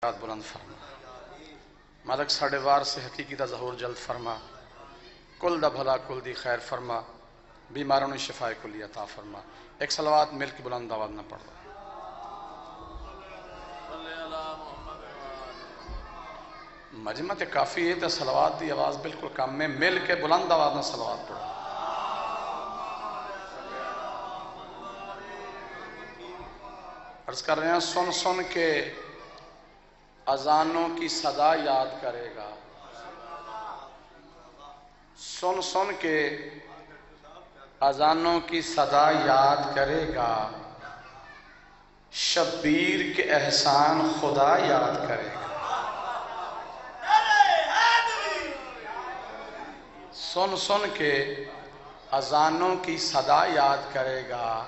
بلند فرما مالک ساڑھے وار سے حقیقی دا ظہور جلد فرما کل دا بھلا کل دی خیر فرما بیماروں نے شفائے کلی عطا فرما ایک صلوات مل کے بلند آواز نہ پڑھ مجمع تے کافی ہے تے صلوات دی آواز بالکل کم میں مل کے بلند آواز نہ صلوات پڑھو عرض کر رہے ہیں سن سن کے اذانوں کی صدا یاد کرے گا سن سن کے اذانوں کی صدا یاد کرے گا شبیر کے احسان خدا یاد کرے گا سن سن کے اذانوں کی صدا یاد کرے گا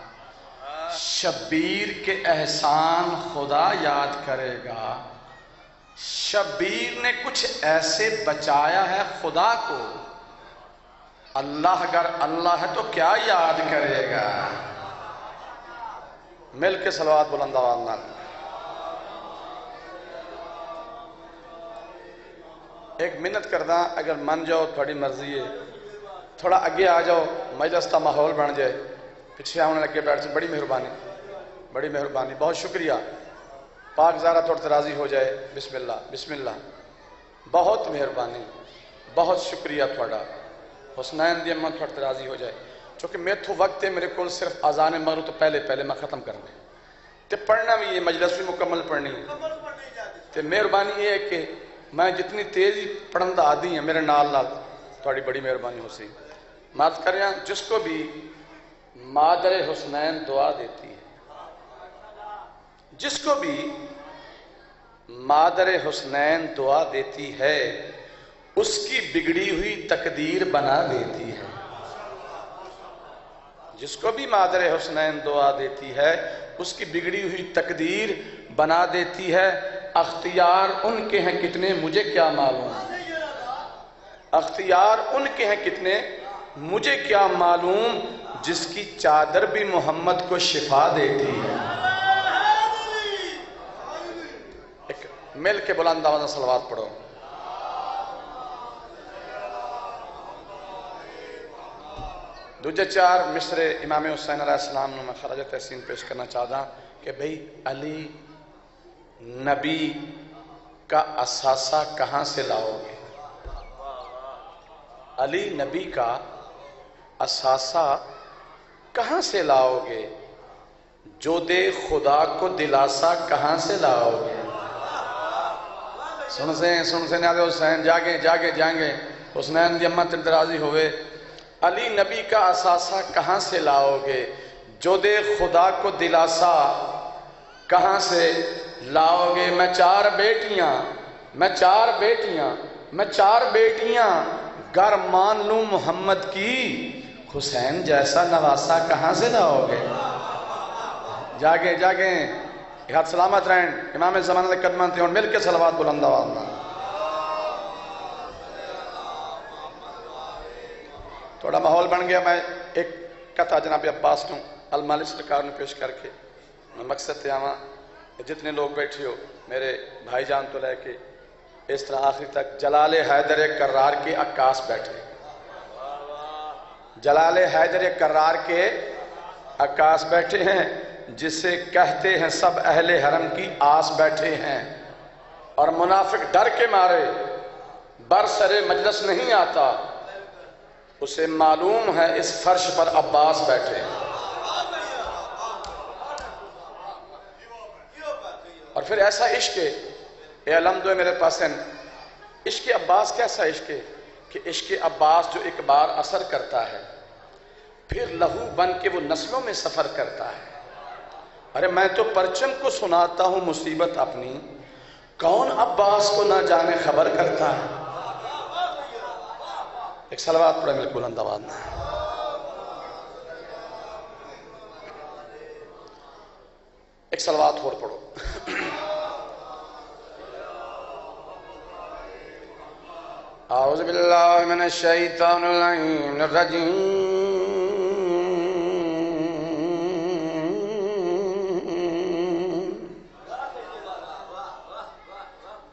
شبیر کے احسان خدا یاد کرے گا شبیر نے کچھ ایسے بچایا ہے خدا کو اللہ اگر اللہ ہے تو کیا یاد کرے گا مل کے صلوات بلند آواز نہ ایک منت کردہ اگر من جاؤ تھوڑی مرضی ہے تھوڑا اگے آ جاؤ مجلس کا ماحول بن جائے پیچھے آنے لگے بیٹھ سے بڑی مہربانی بہت شکریہ پاک زارہ توڑ ترازی ہو جائے بسم اللہ بہت مہربانی بہت شکریہ تھوڑا حسنین دی امہ توڑ ترازی ہو جائے چونکہ میں تو وقت ہے میرے کول صرف اذان مغرب تو پہلے میں ختم کر دیں تے پڑھنا بھی یہ مجلس بھی مکمل پڑھنی تے مہربانی یہ ہے کہ میں جتنی تیزی پڑھندہ آدھی ہیں میرے نال تھوڑی بڑی مہربانی ہو سی مات کر رہے ہیں جس کو بھی مادر حسنین دعا دیتی ہے جس کو بھی مادر حسنین دعا دیتی ہے اس کی بگڑی ہوئی تقدیر بنا دیتی ہے جس کو بھی مادر حسنین دعا دیتی ہے اس کی بگڑی ہوئی تقدیر بنا دیتی ہے اختیار ان کے ہیں کتنے مجھے کیا معلوم اختیار ان کے ہیں کتنے مجھے کیا معلوم جس کی چادر بھی محمد کو شفا دیتی ہے ایک مل کے بلند آواز صلوات پڑھو دوجہ چار مصر امام حسین علیہ السلام نے میں خراج تحسین پیش کرنا چاہتا کہ بھئی علی نبی کا اثاثہ کہاں سے لاؤ گے علی نبی کا اثاثہ کہاں سے لاؤ گے جو دے خدا کو دلاسا کہاں سے لاؤ گے سن سے نیادے حسین جاگے حسنین دی امہ تردرازی ہوئے علی نبی کا اثاثہ کہاں سے لاؤ گے جو دے خدا کو دلاسا کہاں سے لاؤ گے میں چار بیٹیاں گر مان لوں محمد کی حسین جیسا نواسا کہاں سے لاؤ گے جاگیں ہاتھ سلامت رہیں امام زمانہ دے قدمان تھے اور مل کے صلوات بلند آواز تھوڑا ماحول بن گیا میں ایک کتھا جناب عباس نوں المالی سرکار نے پیش کر کے مقصد تے آواں جتنے لوگ بیٹھے ہو میرے بھائی جان تو لے کے اس طرح آخری تک جلال حیدر کرار کے عکاس بیٹھے جلال حیدر کرار کے عکاس بیٹھے ہیں جسے کہتے ہیں سب اہل حرم کی آس بیٹھے ہیں اور منافق ڈر کے مارے برسر مجلس نہیں آتا اسے معلوم ہے اس فرش پر عباس بیٹھے ہیں اور پھر ایسا عشق ہے اے الحمدو میرے پاس عشق عباس کیسا عشق ہے کہ عشق عباس جو ایک بار اثر کرتا ہے پھر لہو بن کے وہ نسلوں میں سفر کرتا ہے ارے میں تو پرچم کو سناتا ہوں مصیبت اپنی کون عباس کو نہ جانے خبر کرتا ہے ایک صلوات پڑھے ملک بلند آواز ایک صلوات اور پڑھو اعوذ باللہ من الشیطان الرجیم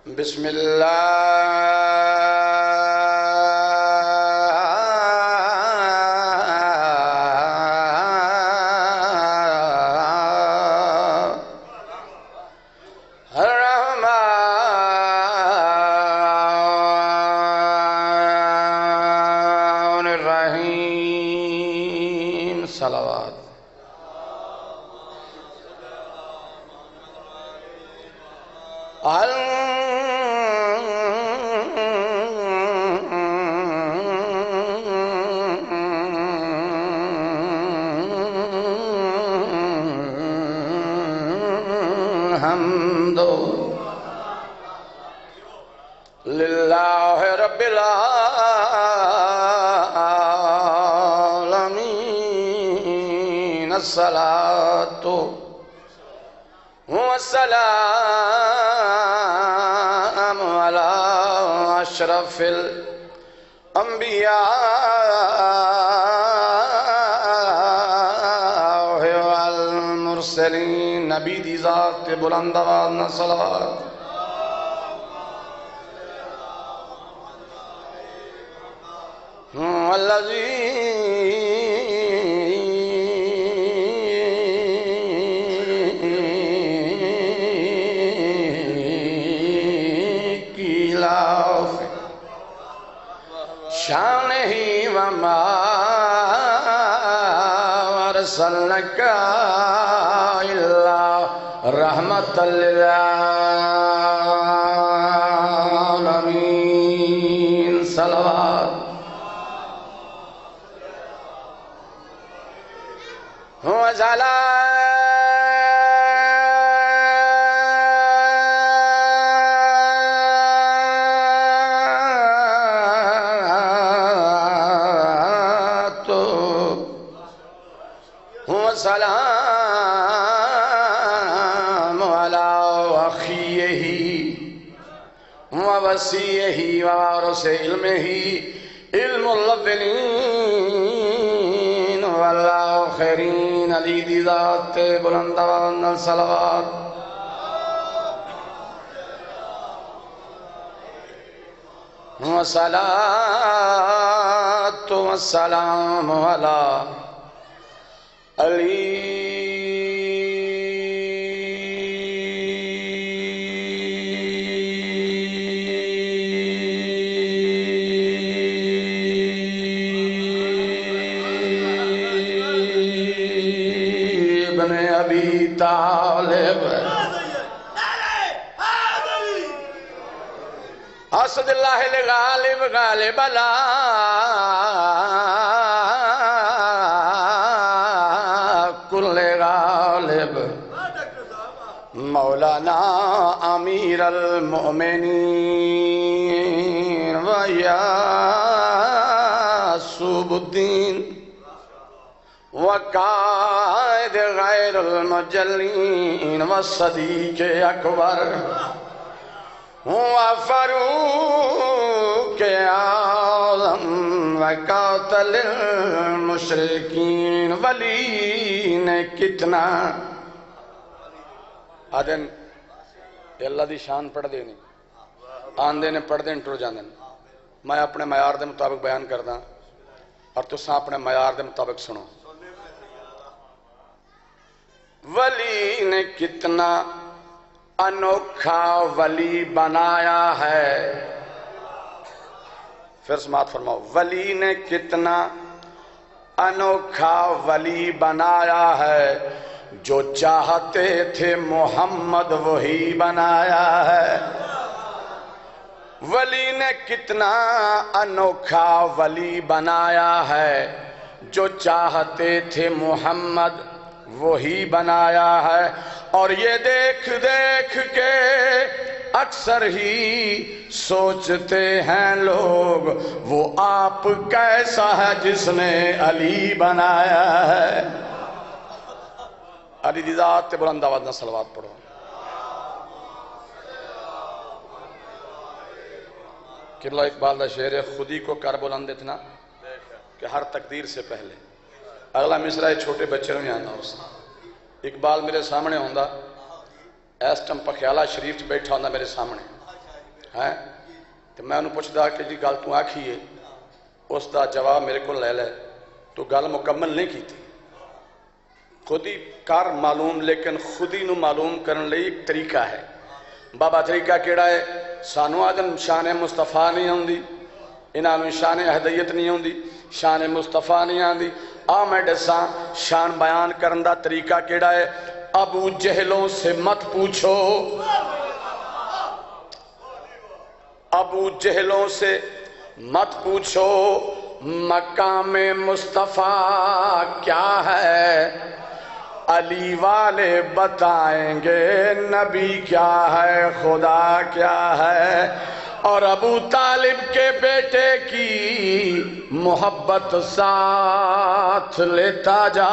بسم اللہ الحمد للہ رب العالمین الصلاة والسلام على اشرف الانبیاء والمرسلین نبی دی ذات بلند آواز صلوات الذی شان ہی وما ارسلنک الا رحمت للعالمین صلوات سلام علی اخیہ ووسیہ ووارث علمہ علم الاولین والآخرین علی دی ذات بلند آواز صلوات والصلاة والسلام علی علی ابن ابی طالب اسد اللہ الغالب غالب لا کل غالب مولانا امیر المؤمنین ویاسوب الدین وقائد غیر المجلین والصدیق اکبر وفاروق اعظم وقاتل المشرکین ولی نے کتنا آدھن یہ اللہ دی شان پڑھ دینی آندے نے پڑھ دین ٹر جاندن میں اپنے معیار دے مطابق بیان کردہ اور تساں اپنے معیار دے مطابق سنو ولی نے کتنا انوکھا ولی بنایا ہے پھر سماعت فرماؤ ولی نے کتنا انوکھا ولی بنایا ہے جو چاہتے تھے محمد وہی بنایا ہے ولی نے کتنا انوکھا ولی بنایا ہے جو چاہتے تھے محمد وہی بنایا ہے اور یہ دیکھ دیکھ کے اکثر ہی سوچتے ہیں لوگ وہ آپ کیسا ہے جس نے علی بنایا ہے علی دی ذات بلند آواز نہ صلوات پڑھو قبلہ اقبال دا شعر خودی کو کر بلند اتنا کہ ہر تقدیر سے پہلے اگلا مصرع چھوٹے بچے میں آنا اس اقبال میرے سامنے ہوندہ ایس ٹم پخیالہ شریف بیٹھا ہوندہ میرے سامنے ہے تو میں انہوں پوچھتا کہ جی گل تو آکھی ہے اس دا جواب میرے کو لے لے تو گل مکمل نہیں کی تھی خود ہی کر معلوم لیکن خود ہی نو معلوم کرنے لئی ایک طریقہ ہے بابا طریقہ کیڑا ہے سانو آدم شان مصطفیٰ نہیں آندی انہوں شان اہدیت نہیں آندی شان مصطفیٰ نہیں آندی آ میں دساں شان بیان کرن دا طریقہ کیڑا ہے ابو جہلوں سے مت پوچھو ابو جہلوں سے مت پوچھو مقام مصطفیٰ کیا ہے علی والے بتائیں گے نبی کیا ہے خدا کیا ہے اور ابو طالب کے بیٹے کی محبت ساتھ لیتا جا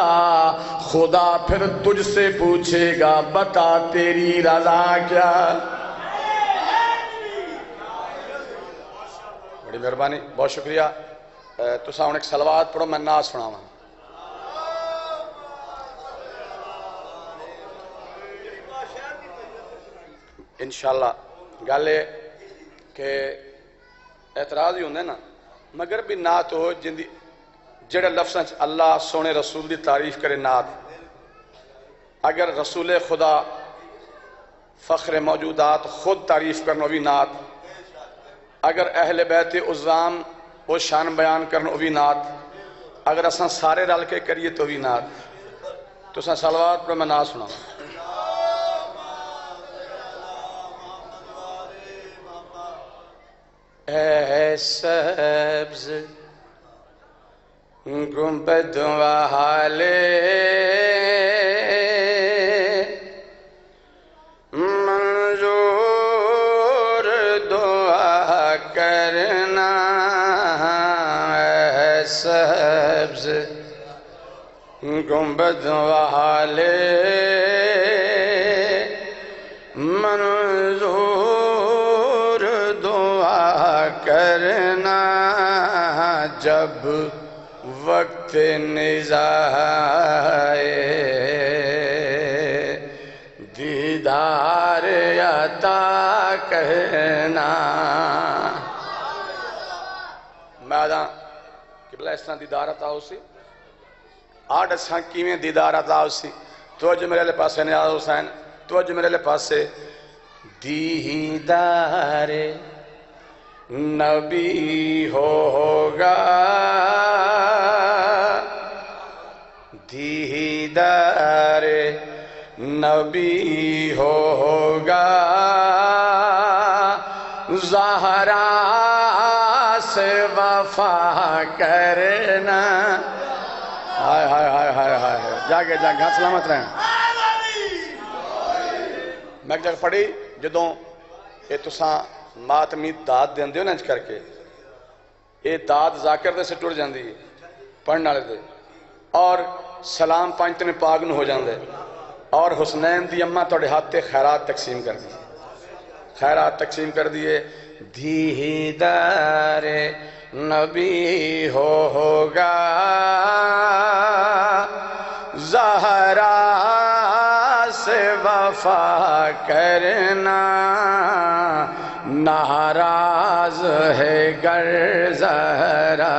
خدا پھر تجھ سے پوچھے گا بتا تیری رضا کیا بڑی مہربانی بہت شکریہ تو ساؤن ایک سلوات پڑھو میں ناز سنا ہوں انشاءاللہ گالے کہ اعتراض ہی ہوندے نا مگر بھی نعت ہو جندی جڑے لفظاں اللہ سونے رسول دی تعریف کرے نعت اگر رسول خدا فخر موجودات خود تعریف کرنا بھی نعت اگر اہل بیت عظام وہ شان بیان کرنا بھی نعت اگر اساں سارے رل کے کریے تو بھی نعت تو اساں صلوات پر میں نعت سنا اے سبز گنبد والے منظور دعا کرنا اے سبز گنبد والے منظور دعا کرنا جب وقت نزائے دیدار عطا کرنا میں آدھا قبلہ اس طرح دیدار عطا ہو سی آٹھ اساں کیویں دیدار عطا ہو سی توجہ میرے لے پاسے نیاز حسین توجہ میرے لے پاسے دیدار نبی ہوگا دیدار نبی ہوگا زہرا سے وفا کرنا ہائے ہائے ہائے ہائے ہائے جاگے جاگے ہاتھ سلامت رہیں میں ایک جگہ پڑھی جدوں یہ تساں ماتمی داد دیں دیو ننج کر کے یہ داد ذاکر دے سے ٹوڑ جاندی پڑھنا لے دے اور سلام پانچتنے پاگن ہو جاندے اور حسنین دی اممہ توڑے ہاتھے خیرات تقسیم کر دیئے خیرات تقسیم کر دیئے دیدار نبی ہوگا زہرا سے وفا کرنا ناراض ہے گر زہرا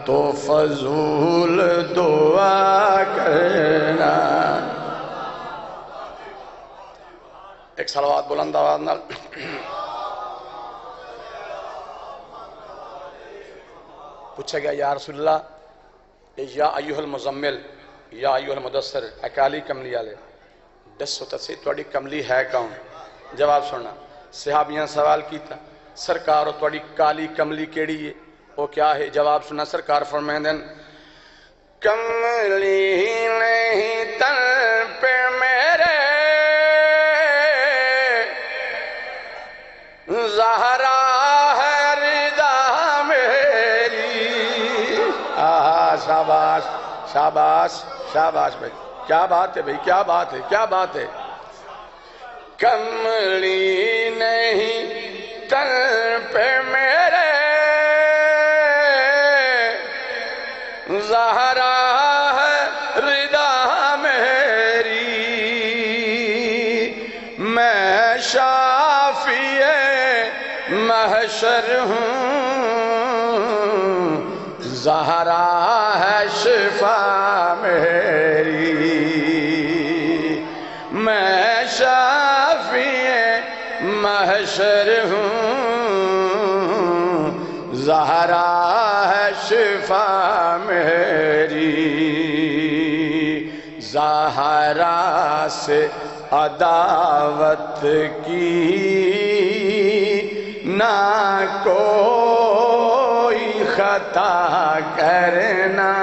تو فضول دعا کرنا ایک صلوات بلند آواز نال پوچھا گیا یا رسول اللہ یا ایوہ المزمل یا ایوہ المدثر اکالی کملی آلے دس ہوتا سے توڑی کملی ہے کون جواب سننا صحابیاں سوال کیتا سرکار و توڑی کالی کملی کیڑی ہے وہ کیا ہے جواب سننا سرکار فرمائیں دن کملی نہیں تن پہ میرے زہرا ہے رضا میری شاباش شاباش شاباش بھائی کیا بات ہے بھائی کیا بات ہے کیا بات ہے کملی نہیں تن پہ میرے زہرا ہے رضا میری میں شاف محشر ہوں، زہرا ہے شفا میری، میں شافی محشر ہوں، زہرا ہے شفا میری، زہرا سے عداوت کی نہ کوئی خطا کرنا،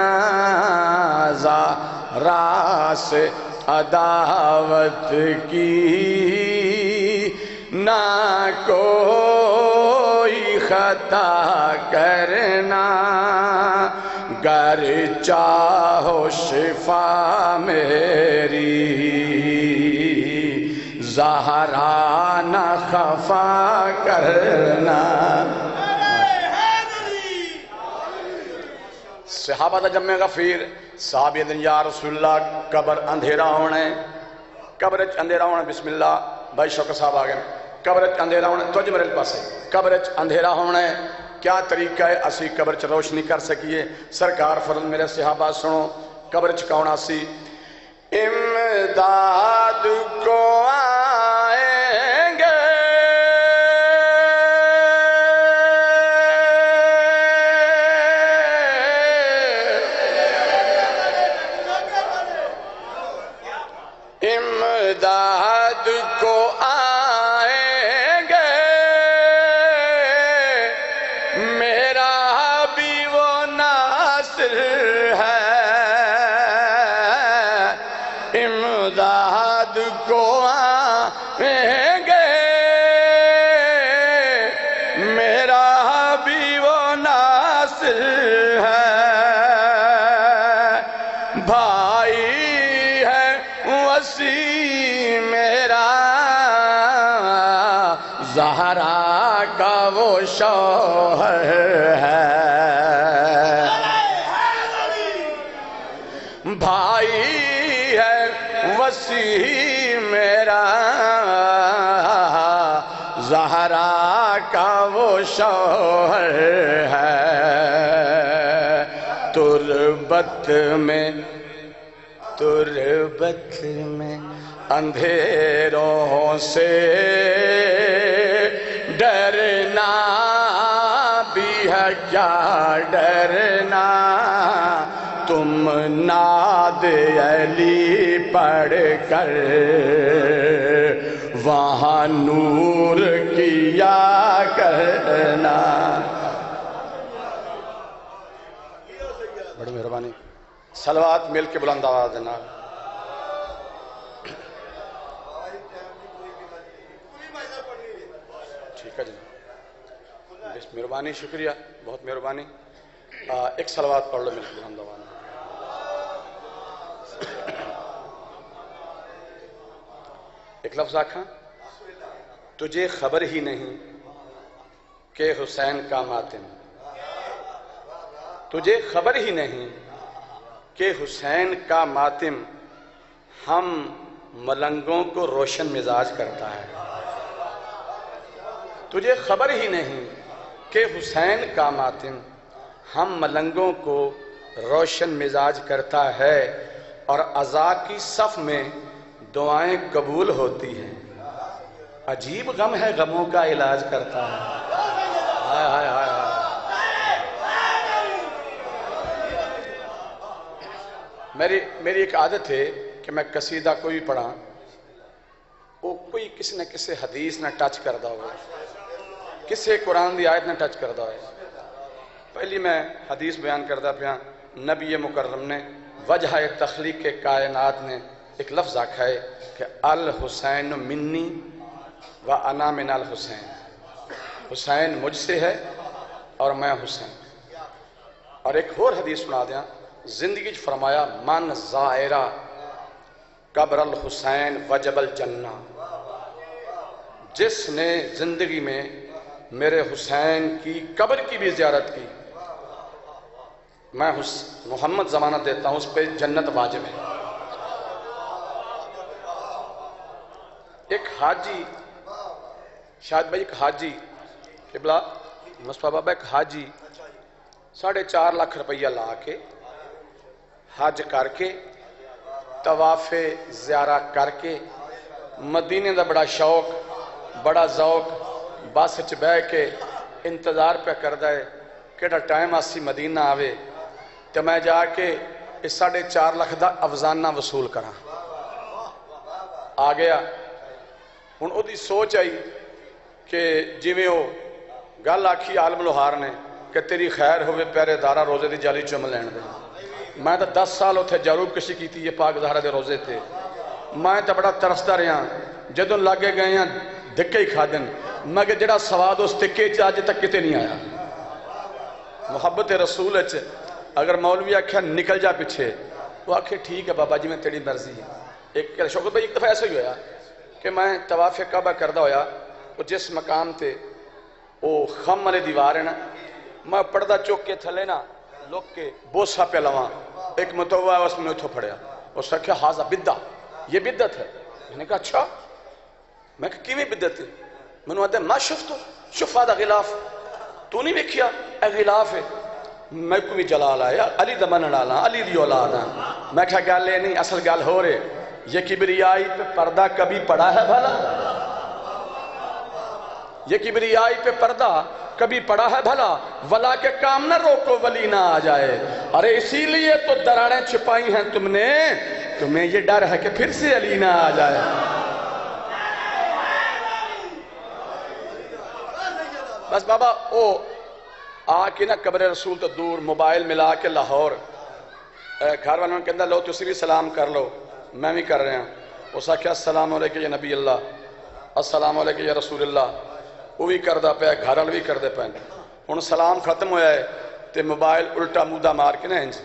زہرا سے عداوت کی نہ کوئی خطا کرنا، گر چاہو شفا میری، زہرا نہ خفا کرنا۔ صحابہ دا جمع غفیر، صحابی دن یا رسول اللہ قبر اندھیرا ہونے، قبرچ اندھیرا ہونے، بسم اللہ بھائی شوکر صاحب آگئے، قبرچ اندھیرا ہونے، توجہ میرے پاس ہے، قبرچ اندھیرا ہونے کیا طریقہ ہے اسی قبرچ روشنی کر سکیے؟ سرکار فرماتے میرے صحابہ سنو، قبرچ کون آسی؟ امداد کو آئیں گے امداد کو آئیں گے، میرا بھی وہ ناصر ہے، امداد کو آئیں گے، میرا بھی وہ ناصر ہے، بھائی ہے وسیع میرا، زہرا کا وہ شوہر ہے، بھائی ہے وسیع میرا، زہرا کا وہ شوہر ہے، تربت میں اندھیروں سے ڈرنا بھی ہے کیا ڈرنا، تم ناد علی پڑھ کر وہاں نور کیا کرنا۔ بڑی مہربانی، صلوات مل کے بلند آواز دینا۔ ٹھیک ہے جی، مہربانی، شکریہ، بہت مہربانی۔ ایک صلوات پڑھ لو مل کے بلند آواز۔ ایک لفظ آکھاں، تجھے خبر ہی نہیں کہ حسین کا ماتم، تجھے خبر ہی نہیں کہ حسین کا ماتم ہم ملنگوں کو روشن مزاج کرتا ہے، تجھے خبر ہی نہیں کہ حسین کا ماتم ہم ملنگوں کو روشن مزاج کرتا ہے، اور عزا کی صف میں دعائیں قبول ہوتی ہیں، عجیب غم ہے غموں کا علاج کرتا ہے۔ ہائے ہائے ہائے ہائے، میری ایک عادت ہے کہ میں قصیدہ کوئی پڑھا وہ کوئی کسی نہ کسی حدیث نہ ٹچ کردہ ہو، کسی قرآن دی آیت نہ ٹچ کردہ ہو۔ پہلی میں حدیث بیان کردہ پیا، نبی مکرم نے وجہ تخلیق کے کائنات نے ایک لفظ آکھا ہے کہ الحسین منی و انا من الحسین، حسین مجھ سے ہے اور میں حسین۔ اور ایک اور حدیث سنا دیا، زندگی فرمایا من زائرہ قبر الحسین وجب الجنہ، جس نے زندگی میں میرے حسین کی قبر کی بھی زیارت کی، میں محمد ضمانت دیتا ہوں اس پہ جنت واجب ہے۔ ایک حاجی شاہد بھائی ایک حاجی قبلہ مصطفیٰ بابا ایک حاجی 4.5 لاکھ روپیہ لا کے حج کر کے طواف زیارہ کر کے مدینے دا بڑا شوق بڑا ذوق بس چ بہ کے انتظار پہ کردا ہے کیڑا ٹائم آسی مدینہ آوے تو میں جا کے اس 4.5 لاکھ دا افزانہ وصول کراں آ گیا ہن او دی سوچ آئی کہ جویں او گل آکھی عالم لوہار نے کہ تیری خیر ہوئے پہرے دارہ روزے دی جالی چم لین دے میں تو 10 سال اتھے جاروب کشی کی تھی یہ پاک زہرا دے روزے تھے میں تو بڑا ترستا رہا جدوں لگے گئے ہیں دھکے ہی کھا دن مگر جڑا سواد اس دھکے آج تک کتے نہیں آیا محبت رسول اگر مولوی آکھیا نکل جا پیچھے وہ آکھے ٹھیک ہے بابا جی میں تیری مرضی ہے ایک شوکت بھائی ایک دفعہ ایسا ہی ہویا کہ میں طواف کعبہ کردہ ہویا وہ جس مقام تے وہ خم والے دیوار ہے نا میں پردہ چوک کے تھلے نا لوگ کے بوسا پہ لواں ایک متوہ ہے اس میں اتھو پڑیا اس نے کہا حاضر بدہ یہ بدت ہے میں نے کہا اچھا میں کہا کیویں بدت ہے میں نے کہا ما شفتو شف آدھا غلاف تو نہیں دیکھیا اے غلاف ہے میں کو بھی جلال آیا علی دمن ڈالا علی دی اولاد میں کہا گل لے نہیں اصل گل ہو رہے یہ کبریائی پہ پردہ کبھی پڑا ہے بھلا یہ کبریائی پہ پردہ کبھی پڑا ہے بھلا ولا کے کام نہ روکو ولی نہ آ جائے ارے اسی لیے تو دراڑیں چھپائی ہیں تم نے تمہیں یہ ڈر ہے کہ پھر سے علی نہ آ جائے بس بابا او آ کے نا قبر رسول تو دور موبائل ملا کے لاہور گھر والوں کے اندر لو تسی بھی سلام کر لو میں بھی کر رہے ہیں اس آکھیا السلام علیکم یا نبی اللہ السلام علیکم یا رسول اللہ وہ بھی کردہ پہ گھر وال بھی کردے پہ ہن سلام ختم ہویا ہے تے موبائل الٹا مودہ مار کے نا انج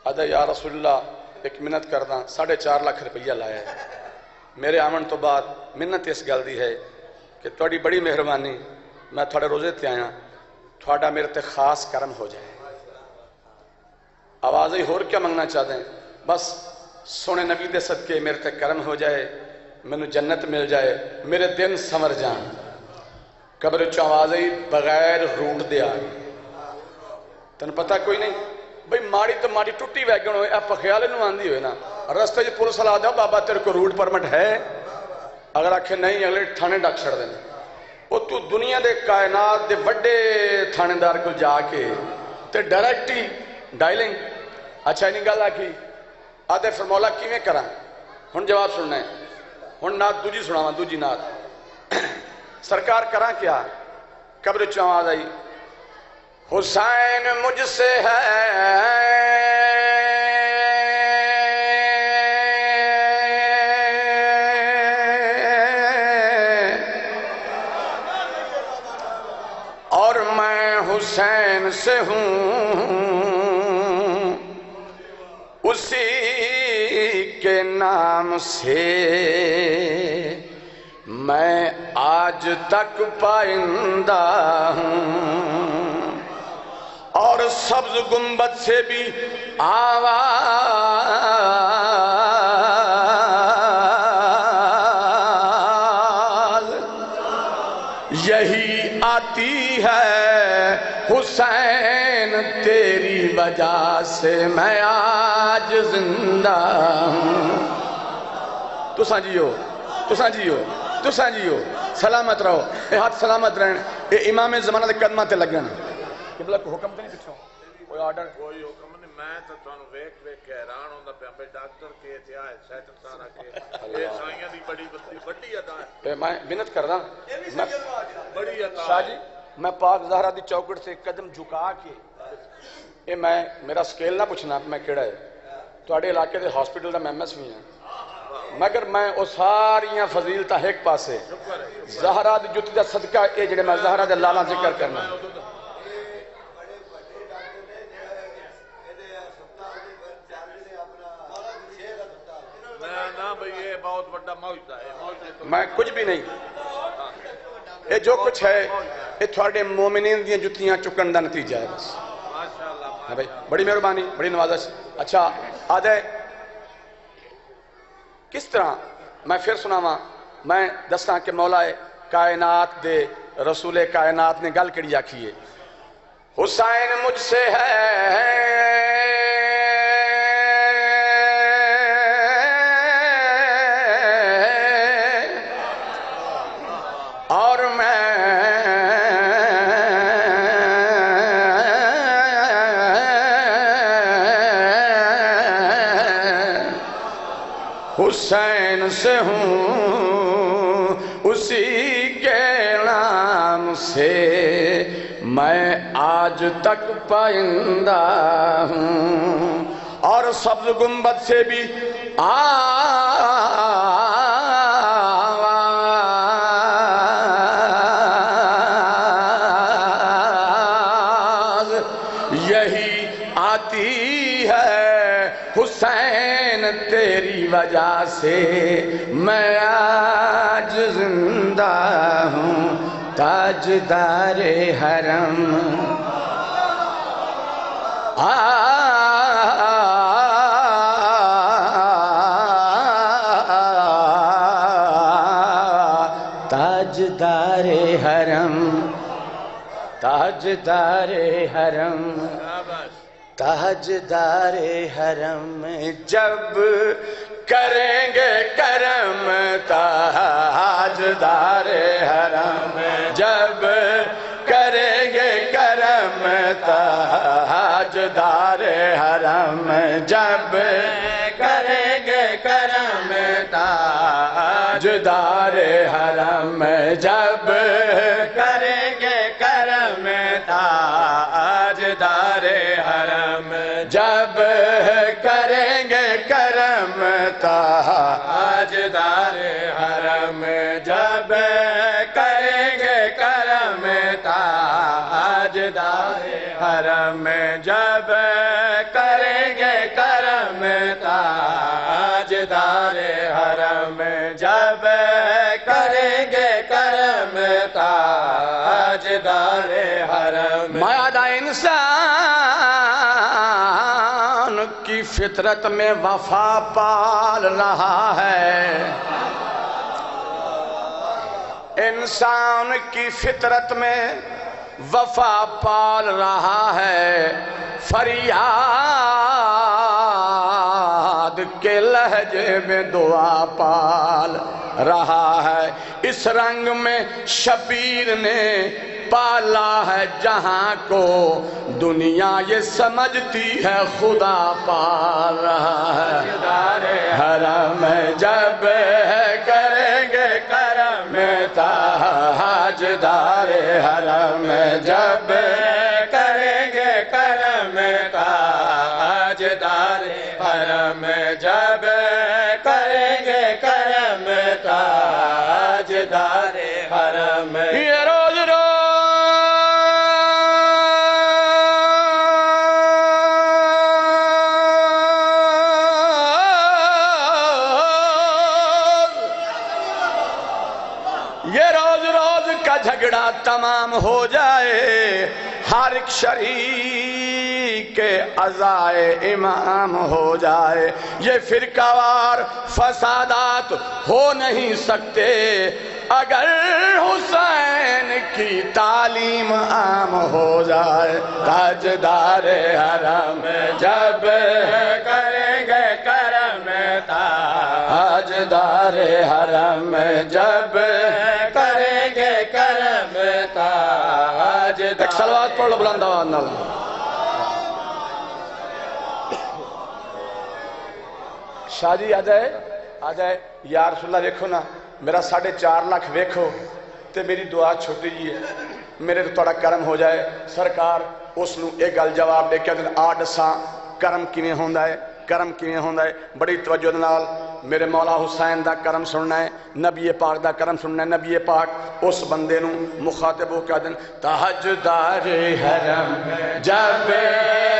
آدھا یا رسول اللہ ایک منت کردہ 4.5 لاکھ روپیہ لایا ہے میرے آمن تو بعد منت اس گل دی ہے کہ تھوڑی بڑی مہربانی میں تھوڑے روزے تے آیا تھوڑا میرے تے خاص کرم ہو جائے آواز ہی ہور کیا منگنا چاہتے ہیں بس سونے نبی دے صدقے میرے تے کرم ہو جائے میں جنت مل جائے میرے دن سمر جان قبر چو آواز ہی بغیر روٹ دے آگئی تن پتہ کوئی نہیں بھئی ماڑی تو ماڑی ٹوٹی ویگن ہوئے آپ خیال انہوں آندھی ہوئے نا رستے جی پولیس والا آدھا بابا تیرے کو روٹ پرمٹ ہے اگر آکھے نہیں اگلے تھانے ڈاک چھڑ دینے وہ تو دنیا دے کائنات دے بڑے تھانے دار کو جا کے تے ڈائریکٹی ڈائلنگ اچھا نہیں گل آکھی آدھے فرمولا کی میں کرا ہن جواب سننا ہے ہن نات دوجی سناواں دوجی نات سرکار کرا کیا قبر چو آواز آئی حسین مجھ سے ہے اور میں حسین سے ہوں اسی کے نام سے میں آج تک پائندہ ہوں اور سبز گنبد سے بھی آواز یہی آتی ہے حسین تیری وجہ سے میں آج زندہ ہوں تساں جیو سلامت رہو اے ہاتھ سلامت رہن اے امام زمانہ دے قدمہ تے لگن قبلہ کو حکم تے نہیں پچھو کوئی آرڈر کوئی حکم نہیں میں تو تانوں ویکھ کے حیران ہوندا پیا بے ڈاکٹر کے تے آئے سیٹر سارا کے اے سائیاں دی بڑی عطا ہے میں منت کردا بڑی عطا شاہ جی میں پاک زہرا دی چوکٹ سے قدم جھکا کے اے میں میرا سکیل نہ پوچھنا میں کیڑا ہے تواڈے علاقے دے ہاسپٹل دا میں ایم ایس بھی ہاں مگر میں او ساریاں فضیلتاں ایک پاسے زہرا دی جُتی دا صدقہ اے جڑے میں زہرا دے لالا ذکر کرنا میں کچھ بھی نہیں اے جو کچھ ہے اے تھوڑے مومنین دیاں جتیاں چکن دا نتیجہ ہے بس ہاں بھائی بڑی مہربانی بڑی نوازش اچھا آدھے کس طرح میں پھر سناواں میں دساں کہ مولا کائنات دے رسول کائنات نے گل کڑی آکھی ہے حسین مجھ سے ہے اور میں حسین سے ہوں اسی کے نام سے میں آج تک پائندہ ہوں اور سبز گنبد سے بھی آواز یہی آتی ہے حسین تیری وجہ سے میں آج زندہ ہوں تاجدار حرم تاجدار حرم تاجدار حرم تاجدار حرم جب کریں گے کرم تاجدار حرم جب کریں گے کرم تاجدار حرم جب کریں گے کرم تاجدار حرم جب کریں گے کرم تاجدار حرم جب کریں گے کرم تاجدار حرم جب کریں گے کرم تاجدار حرم جب کریں گے کرم تاجدار حرم جب کریں گے کرم تاجدار حرم مادہ انسان کی فطرت میں وفا پال رہا ہے انسان کی فطرت میں وفا پال رہا ہے فریاد کے لہجے میں دعا پال رہا ہے اس رنگ میں شبیر نے پالا ہے جہاں کو دنیا یہ سمجھتی ہے خدا پال رہا ہے حرم جب کریں گے کرم تاجدار حرم جب کریں گے کرم تاجدار حرم جب کریں گے کرم تاجدار حرم یہ روز روز کا جھگڑا تمام ہو جائے ہر ایک شریک کے عزائے امام ہو جائے یہ فرقہ وار فسادات ہو نہیں سکتے اگر حسین کی تعلیم عام ہو جائے تاجدار حرم جب کریں گے کرم تاجدار حرم جب کریں گے کرم تاجدار ایک صلوات پڑھ لو بلند آواز نال شاہ جی آ جائے یا رسول اللہ دیکھو نا میرا 4.5 لاکھ ویکھو تے میری دعا چھوٹی جی ہے میرے تو تھوڑا کرم ہو جائے سرکار اس نو ایک گل جواب دے کے آڈ ساں کرم کیویں ہوندا ہے کرم کیویں ہوندا ہے بڑی توجہ نال میرے مولا حسین دا کرم سننا ہے نبی پاک دا کرم سننا ہے نبی پاک اس بندے نو مخاطب ہو کے دن تاجدار حرم جب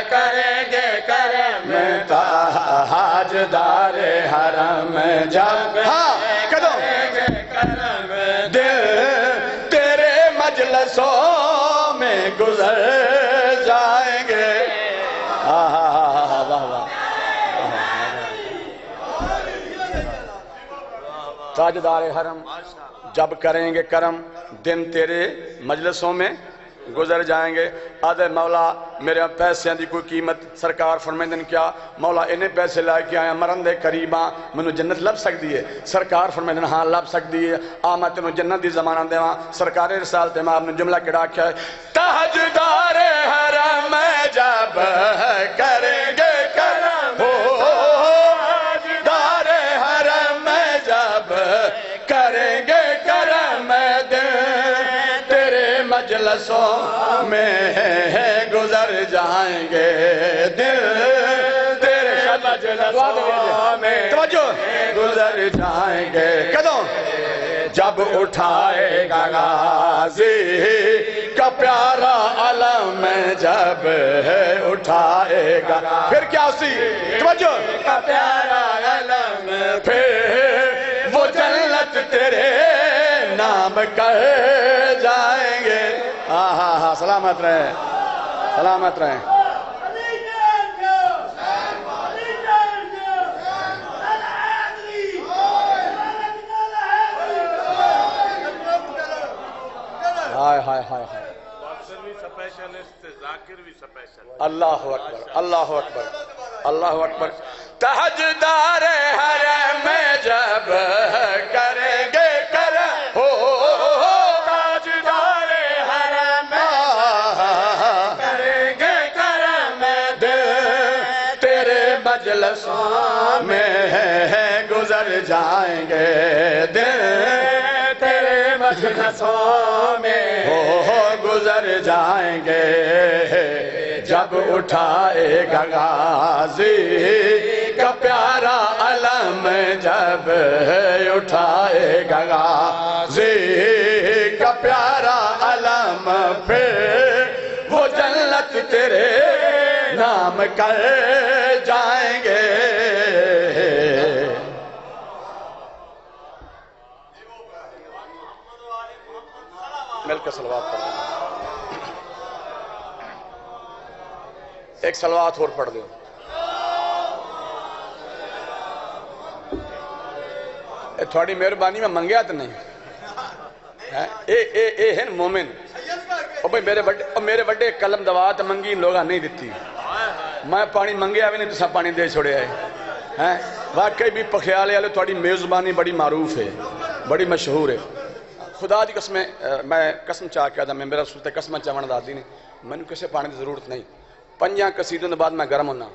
کریں گے کرم تاجدار حرم جب کریں گے کرم دل تیرے مجلسوں میں گزر جائیں گے تاجدار حرم جب کریں گے کرم دن تیرے مجلسوں میں گزر جائیں گے. آدھے مولا میرے پیسے دی کوئی قیمت. سرکار فرمیندن کیا مولا انہیں پیسے لائے کے آیا مرن دے قریباں منو جنت لب سکتی ہے. سرکار فرمیندن ہاں لب سکتی ہے. میں تینوں جنت دی زمانہ دیواں. سرکار رسالت امام نے جملہ کڑا کیا ہے تاجدار حرم جب کریں گے کرم تاجدار حرم جب کریں گے کرم تیرے مجلسوں میں گزر جائیں گے دل تیرے مجلسوں میں گزر جائیں گے. کدوں جب اٹھائے گا غازی کا پیارا علم جب اٹھائے گا پھر کیا اسی توجہ کا پیارا علم پھر وہ جنت تیرے نام کر جائیں گے. ہاں سلامت رہیں سلامت رہیں. ہائے ہائے ہائے ہائے. اللہ اکبر اللہ اکبر اللہ اکبر. تاجدار حرم جب کریں گے کرم تاجدار حرم کریں گے کرم تیرے مجلسوں میں گزر جائیں گے دل تیرے مجلسوں میں گزر جائیں گے. جب اٹھائے گا غازی کا پیارا علم جب اٹھائے گا غازی کا پیارا علم پھر وہ جنت تیرے نام کر جائیں گے. مل کے صلوات پڑھ دیں. ایک صلوات اور پڑھ دیں. تھوڑی مہربانی میں منگیا تو نہیں اے ہیں مومن. میرے بڑے قلم دوات منگی لوگاں نہیں دیتی. میں پانی منگیا بھی نہیں تسا پانی دے چھوڑے آئے. واقعی بھی پخیالے والے تھوڑی میزبانی بڑی معروف ہے بڑی مشہور ہے. خدا دی قسم میں قسم چاہ کے آدھا میں میرا صورت قسم چاہوان دادی نہیں میں نے کسے پانی دی ضرورت نہیں. 5 قصیدوں بعد میں گرم ہونا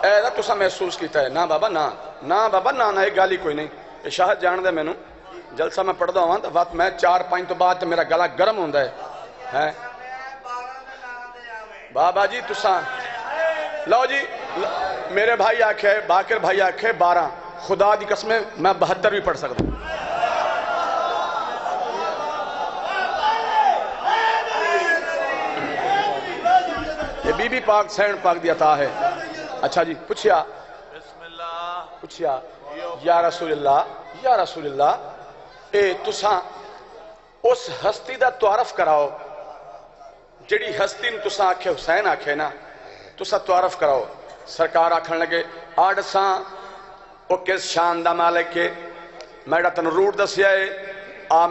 ایسا تسا محسوس کیتا ہے. نا بابا نا بابا نا ایک گالی کوئی نہیں. شاہد جان دے میں نو جلسہ میں پڑھ دا ہوں تو وقت میں 4-5 تو بعد میرا گلا گرم ہوندہ ہے. بابا جی تسا لو جی میرے بھائی آکھے باکر بھائی آکھے 12 خدا دی قسم میں 72 بھی پڑھ سکتا ہوں. یہ بی بی پاک سین پاک دی عطا ہے. اچھا جی پوچھیا بسم اللہ پوچھیا یا رسول اللہ اے تساں اس ہستی دا تعارف کراؤ جڑی ہستی نے تساں آکھے حسین آکھے نا تساں تعارف کراؤ. سرکار آکھن لگے آڑساں او کس شان دا مالک ہے میڈا تن روٹ دسیا ہے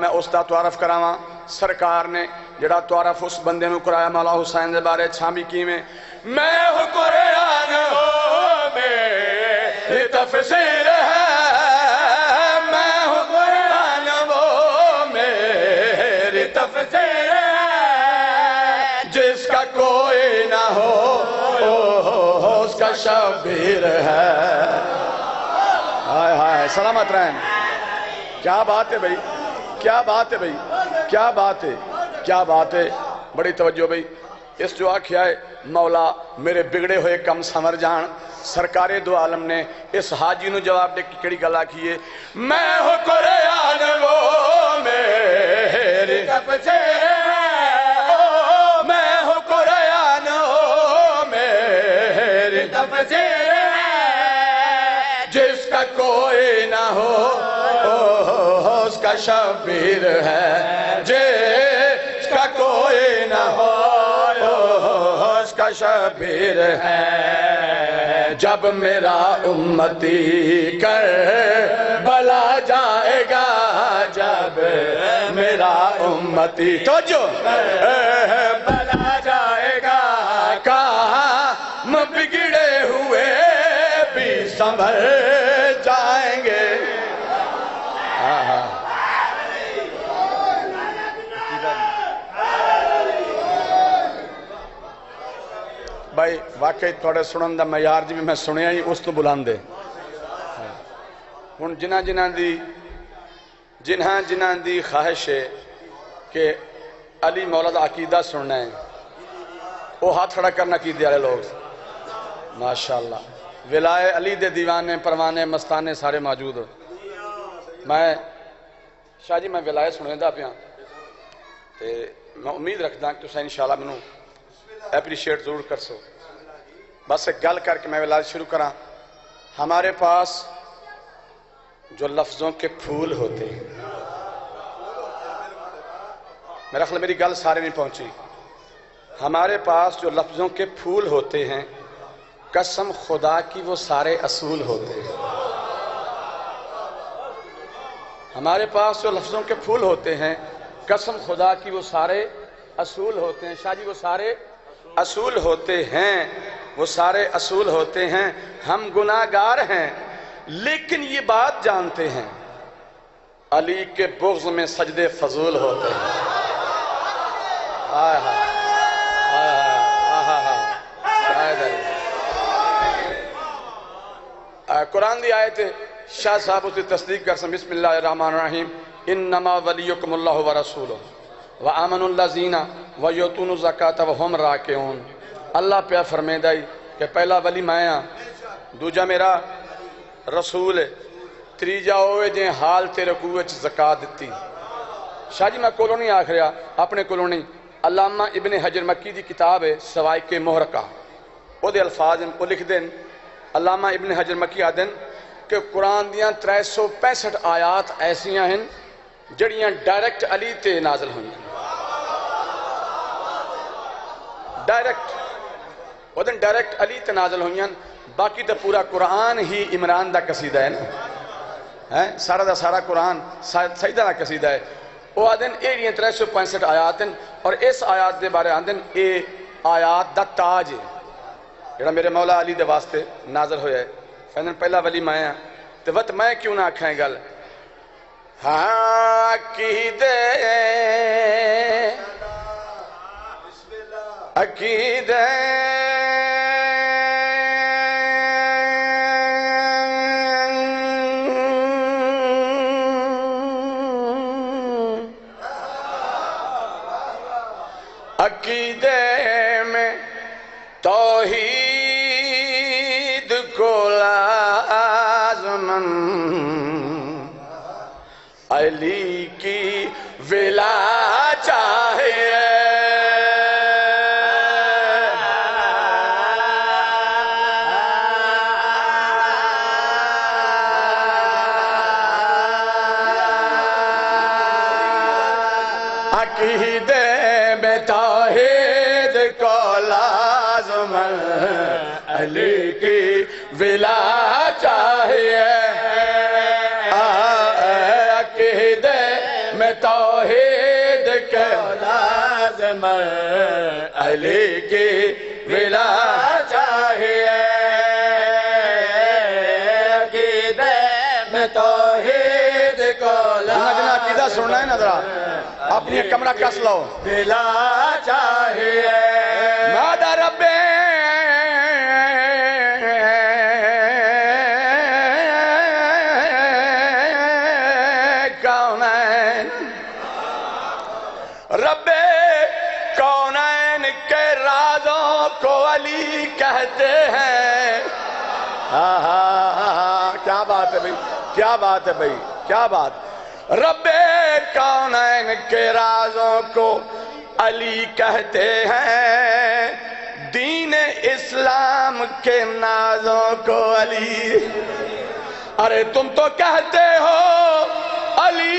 میں اس دا تعارف کراواں. سرکار نے جڑا تعارف اس بندے نو کرایا مولا حسین دے بارے چھامی کی میں قرآن ہو میری تفسیر ہے میں ہوں قرآن وہ میری تفسیر ہے جس کا کوئی نہ ہو اس کا شبیر ہے. ہائے ہائے سلامت رہیں. کیا بات ہے بھائی کیا بات ہے بھائی کیا بات ہے کیا بات ہے. بڑی توجہ بھائی. اس جو آکھیا ہے مولا میرے بگڑے ہوئے کم سمر جان. سرکار دو عالم نے اس حاجی نو جواب دے کی کڑی گلا کیے میں ہوں قرآن وہ میری تفسیر ہے میں ہوں قرآن وہ میری تفسیر ہے جس کا کوئی نہ ہو اس کا شبیر ہے جس کا کوئی نہ ہو اس کا شبیر ہے. جب میرا امتی کر بلا جائے گا میرا امتی تو جو بلا جائے گا کام بگڑے ہوئے بھی سنبھل جائیں گے. بھائی واقعی تھوڑے سنن دا معیار جی میں سنیا ہی اس تو بلاندے ہن جنہ دی خواہش ہے کہ علی مولا دا عقیدہ سننا ہے وہ ہاتھ کھڑا کرنا عقیدے والے لوگ ماشاءاللہ ولائے علی دے دیوانے پروانے مستانے سارے موجود ہو. میں شاہ جی میں ولائے سنے دا پیاں تے میں امید رکھدا کہ تساں انشاءاللہ منوں اپریشیٹ ضرور کر سو. بس ایک گل کر کے میں ولایت شروع کراں. ہمارے پاس جو لفظوں کے پھول ہوتے ہیں میرا خیال میری گل سارے نہیں پہنچی. ہمارے پاس جو لفظوں کے پھول ہوتے ہیں قسم خدا کی وہ سارے اصول ہوتے ہیں. ہمارے پاس جو لفظوں کے پھول ہوتے ہیں قسم خدا کی وہ سارے اصول ہوتے ہیں. شاہ جی وہ سارے اصول ہوتے ہیں وہ سارے اصول ہوتے ہیں. ہم گناہگار ہیں لیکن یہ بات جانتے ہیں علی کے بغض میں سجدے فضول ہوتے ہیں. آہ قرآن دی آیت شاہ صاحب اس کی تصدیق کر سن. بسم اللہ الرحمن الرحیم انما ولیکم اللہ ورسولہ وآمنوا الذین ویؤتون الزکاۃ وہم راکعون. اللہ پہ فرمیندہ کہ پہلا ولی میں ہاں دوجا میرا رسول ہے تریجا ہوئے جن حال تے رکوع وچ زکات دتی. شاہ جی میں کولوں نہیں آکھ رہا اپنے کولوں نہیں. علامہ ابن حجر مکی دی کتاب ہے سوائق محرقہ وہ دے الفاظ وہ لکھ دیں. علامہ ابن حجر مکی آدن کہ قرآن دیاں 365 آیات ایسیاں ہیں جڑیاں ڈائریکٹ علی تے نازل ہوئی ہیں. ڈائریکٹ علی تے نازل ہوئی ہیں. باقی تو پورا قرآن ہی عمران دا قصیدہ ہے نا سارا دا سارا قرآن سجدہ دا قصیدہ ہے. وہ آدن یہ 365 آیات ہیں اور اس آیات دے بارے آدن یہ آیات دا تاج ہے جڑا میرے مولا علی دے واسطے نازل ہویا ہے. فیندن پہلا ولی میں ہاں تو وقت میں کیوں نہ آکھائیں گل ہاں عقیدے عقیدے عقیدے میں توحید کو لازماً علی کی ولا چاہیے. عقیدے میں توحید کو لازماً علی کی ولا چاہیے. عقیدے میں توحید کو لازماً علی کی ولا چاہیے. عقیدے میں توحید کو لازماً عقیدہ سننا ہے نظرہ اپنی کمرہ کس لو بلا چاہیے. مادہ رب کونین رب کونین کے رازوں کو علی کہتے ہیں. کیا بات ہے بھئی کیا بات ہے بھئی کیا بات. رب کونین کے رازوں کو علی کہتے ہیں. دین اسلام کے نازوں کو علی. ارے تم تو کہتے ہو علی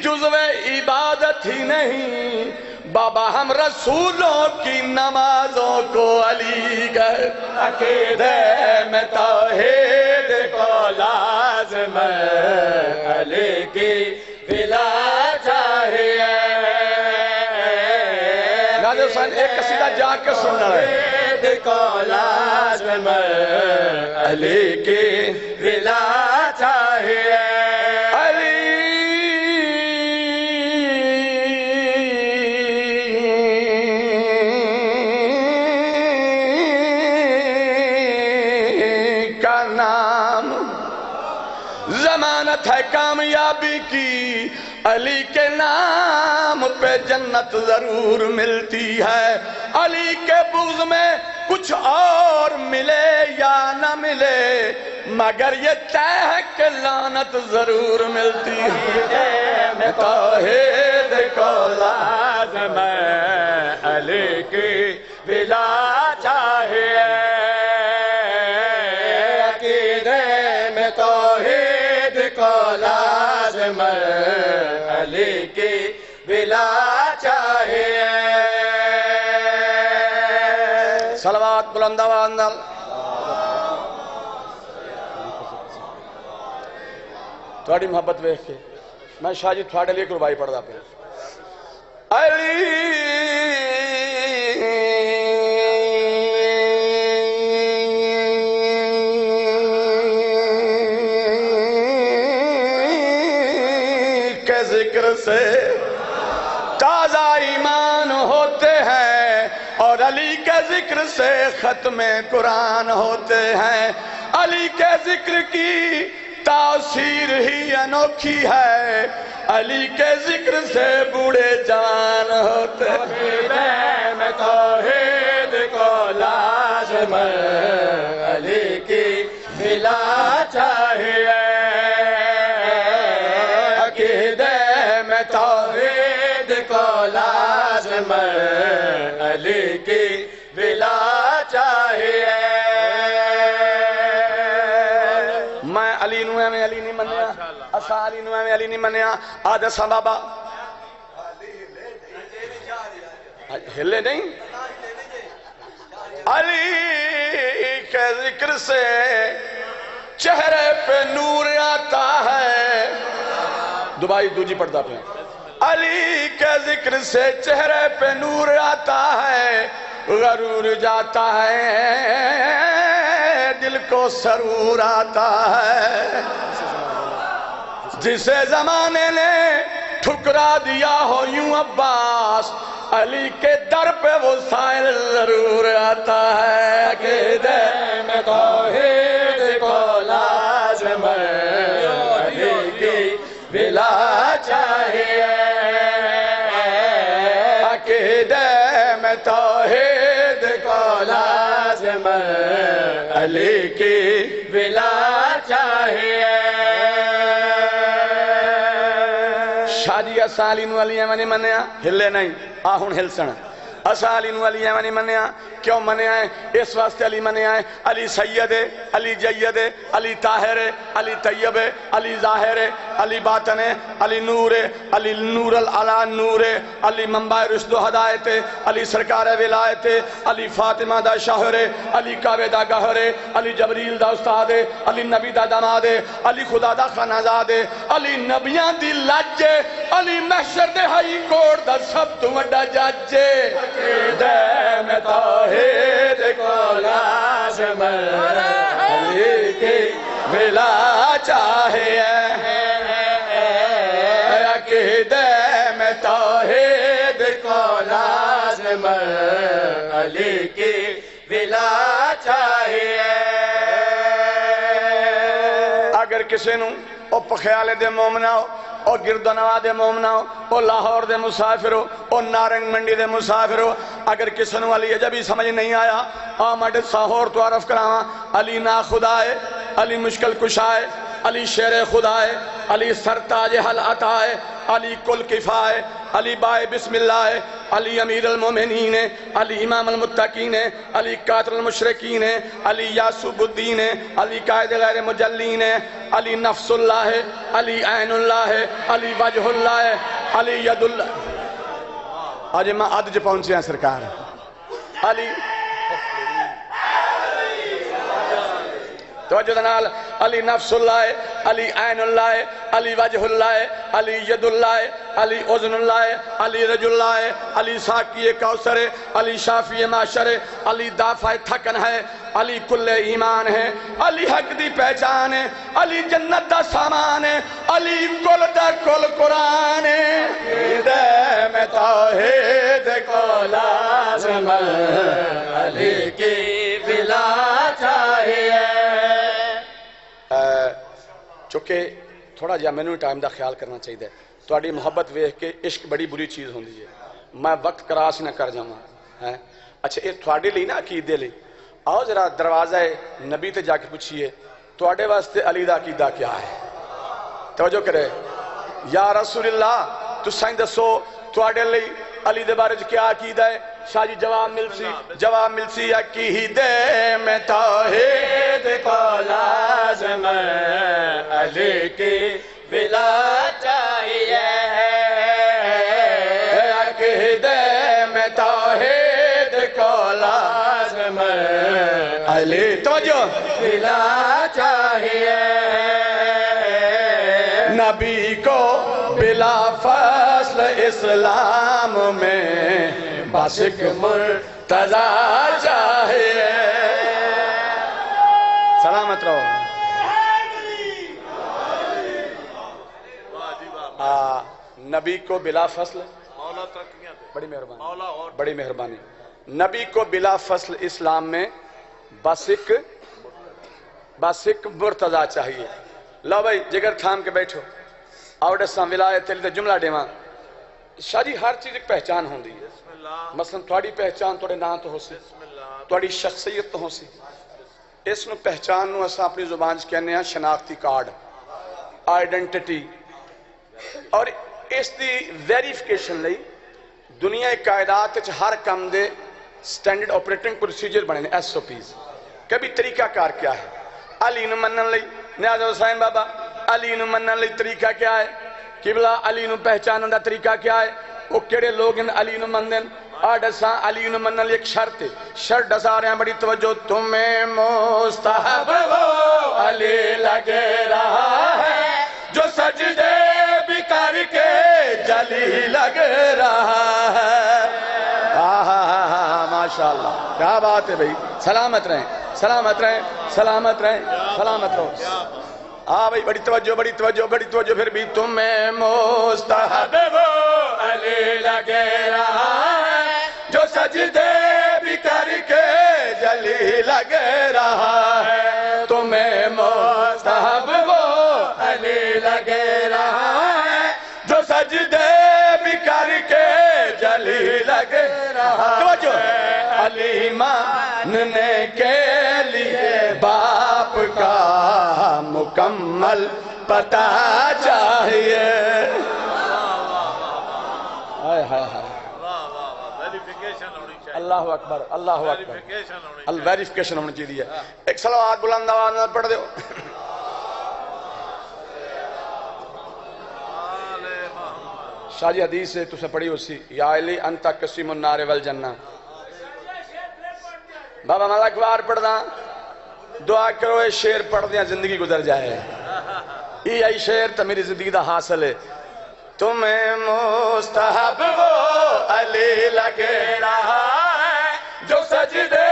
جزو عبادت ہی نہیں بابا ہم رسولوں کی نمازوں کو علی کہتے. عقیدے میں توحید کو لازم علی کی بلا حسین ایک قصیدہ جا کے سننا ہے کو لازم علی کی ولا چاہیے علی کا نام ضمانت ہے کامیابی کی علی کے نام پہ جنت ضرور ملتی ہے علی کے بغض میں کچھ اور ملے یا نہ ملے مگر یہ طے ہے کہ لعنت ضرور ملتی ہے توحید کو لازم علی کی ولا چاہیے عقیدے میں توحید کو لازم علی کی ولا چاہیے صلوات بلند آواز نال تھوڑی محبت ویکھ کے میں شاہ جی تھوڑے لیے قربائی پڑھدا پیا علی کے ذکر سے تازہ ایمان ہوتے ہیں اور علی کے ذکر سے ختم قرآن ہوتے ہیں علی کے ذکر کی تاثیر ہی انوکھی ہے علی کے ذکر سے بوڑھے جوان ہوتے ہیں میں توحید کو لازم علی کی ولا چاہیے عقیدے میں توحید کو لازم علی کی ولا چاہیے میں علی نوے میں علی نہیں منیا اسا علی نوے میں علی نہیں منیا آدھا سا بابا ہلے نہیں علی کے ذکر سے چہرے پہ نور آتا ہے دبائی دوجی پڑھتا پہ علی کے ذکر سے چہرے پہ نور آتا ہے غرور جاتا ہے دل کو سرور آتا ہے جسے زمانے نے ٹھکرا دیا ہو یوں عباس علی کے در پہ وہ سائل ضرور آتا ہے عقیدے میں توحید کو لازم علی کی ولا چاہیے عقیدے میں توحید کو لازم علی کی ولا چاہیے شاہ جی اسا علی نو علی ایویں نہیں منیا ہلے نہیں آ ہن ہل سن اسا علی نو علی ایویں نہیں منیا کیوں منیا ہے اس واسطے علی منیا ہے علی سید ہے علی جید ہے علی طاہر ہے علی طیب ہے علی ظاہر ہے علی باطن ہے علی نور ہے علی نور العلا نور ہے علی منبع رشد و ہدایت ہے علی سرکار ولایت ہے علی فاطمہ دا شوہر ہے علی کعبے دا گہر ہے علی جبریل دا استاد ہے علی نبی دا داماد ہے علی خدا دا خانازاد ہے علی نبیاں دی لج ہے علی محشر دے ہائی کورٹ دا سب تو وڈا جج ہے عقیدے میں توحید کو لازم علی کی ولا چاہیے عقیدے میں توحید کو لازم علی کی ولا چاہیے اگر کسی نو او پخیالے دے مومنہ ہو او گردنوا دے مومنہ ہو او لاہور دے مسافر ہو او نارنگ منڈی دے مسافر ہو اگر کسی نو علی عجبی سمجھ نہیں آیا آمد ساہور تو عرف کراواں علی نا خدا ہے علی مشکل کشا ہے علی شیر خدا ہے علی سرتاج حل عطا ہے علی کل کفا ہے علی بائے بسم اللہ ہے علی امیر المومنین ہے علی امام المتقین ہے علی قاتل المشرکین ہے علی یاسوب الدین ہے علی قائد غیر مجلین ہے علی نفس اللہ ہے علی عین اللہ ہے علی وجہ اللہ ہے علی ید اللہ آج میں آدھ پہنچے ہیں سرکار علی توجہ دنال علی نفس اللہ ہے علی عین اللہ ہے علی وجہ اللہ ہے علی ید اللہ ہے علی اذن اللہ ہے، علی رجل اللہ ہے، علی ساقی کوثر ہے، علی شافی معاشر ہے، علی دافع تھکن ہے، علی کل ایمان ہے، علی حق دی پہچان ہے، علی جنت دا سامان ہے، علی کل دا کل قرآن ہے۔ ہدے میں توحید کو لازم علی کی بلا چاہیے۔ چونکہ تھوڑا جہا مینوں ٹائم دا خیال کرنا چاہیے، تہاڈی محبت ویکھ کے عشق بڑی بری چیز ہوندی ہے، میں وقت کراس نہ کر جاواں۔ اچھا یہ تھوڑے لیے نا عقیدے لیے، آؤ ذرا دروازہ نبی تے جا کے پوچھئے تواڈے واسطے علی دا عقیدہ کیا ہے؟ توجہ کرے، یا رسول اللہ تساں دسو تواڈے لیے علی دے بارے کیا عقیدہ ہے؟ شاہ جی جواب ملسی عقیدے میں توحید کو لازم علی کی بلا چاہیے۔ عقیدے میں توحید کو لازم علی توجہ بلا چاہیے۔ نبی کو بلا فصل اسلام میں بس ایک مرتضی چاہیے۔ سلامت رہو۔ نبی کو بلا فصل، مولا ترقیاں دے، بڑی مہربانی، مولا اور بڑی مہربانی، نبی کو بلا فصل اسلام میں بس ایک مرتضی چاہیے۔ لو بھائی جگر تھام کے بیٹھو، آؤ دساں ولایت علی دا جملہ دیواں۔ شاہ جی ہر چیز ایک پہچان ہوندی ہے، بسم اللہ مثلا تھوڑی پہچان تھوڑے نام تو ہو سی، بسم اللہ تھوڑی شخصیت تو ہو سی، اس نو پہچان نو اساں اپنی زبان چ کہنے ہیں شناختی کارڈ، آئیڈینٹیٹی، اور اس دی ویریفیکیشن لئی دنیا کائنات وچ ہر کم دے سٹینڈرڈ آپریٹنگ پروسیجر بنے نے، ایس او پیز۔ کبھی طریقہ کار کیا ہے؟ علی نو منن لئی نیاز حسین بابا علی نو منن لئی طریقہ کیا ہے؟ قبلہ علی نو پہچانن دا طریقہ کیا ہے؟ وہ کیڑے لوگ ان علی نو مندن؟ آڈساں علی نو منن لئی ایک شرط ہے، شرط ڈسا رہے ہیں بڑی توجہ، تمہیں مستحب وہ علی لگے رہا ہے جو سجدے بھی کر کے جلی لگ رہا ہے۔ ماشاءاللہ کیا بات ہے بھئی، سلامت رہیں سلامت رہیں سلامت رہیں سلامت رہو۔ بھئی بڑی توجہ بڑی توجہ بڑی توجہ، پھر بھی تمہیں مستحب وہ علی لگے رہا ہے جو سجدے بھی کر کے جلی لگ رہا ہے، تمہیں مستحب وہ علی لگے رہا ہے جو سجدے بھی کر کے جلی لگ رہا ہے۔ توجہ، علی ماننے کے لیے باپ کا مکمل پتہ چاہیے۔ ہائے ہائے ہائے، واہ واہ واہ، ویریفیکیشن ہونی چاہیے، اللہ اکبر اللہ اکبر، ویریفیکیشن ہونی چاہیے۔ ویریفیکیشن ہونی چاہیے۔ ایک صلوات بلند آواز میں پڑھ دیو۔ شاہ جی حدیث سے تُسے پڑھی ہو سی، یا علی انتا قسیم النار والجنہ۔ بابا ملک وار پڑھ دا، دعا کرو اے شیر پڑھ دیا زندگی گزر جائے، یہ ای شیر تا میری زندگی دا حاصل ہے۔ تمہیں مستحب وہ علی لگے رہا ہے جو سجدے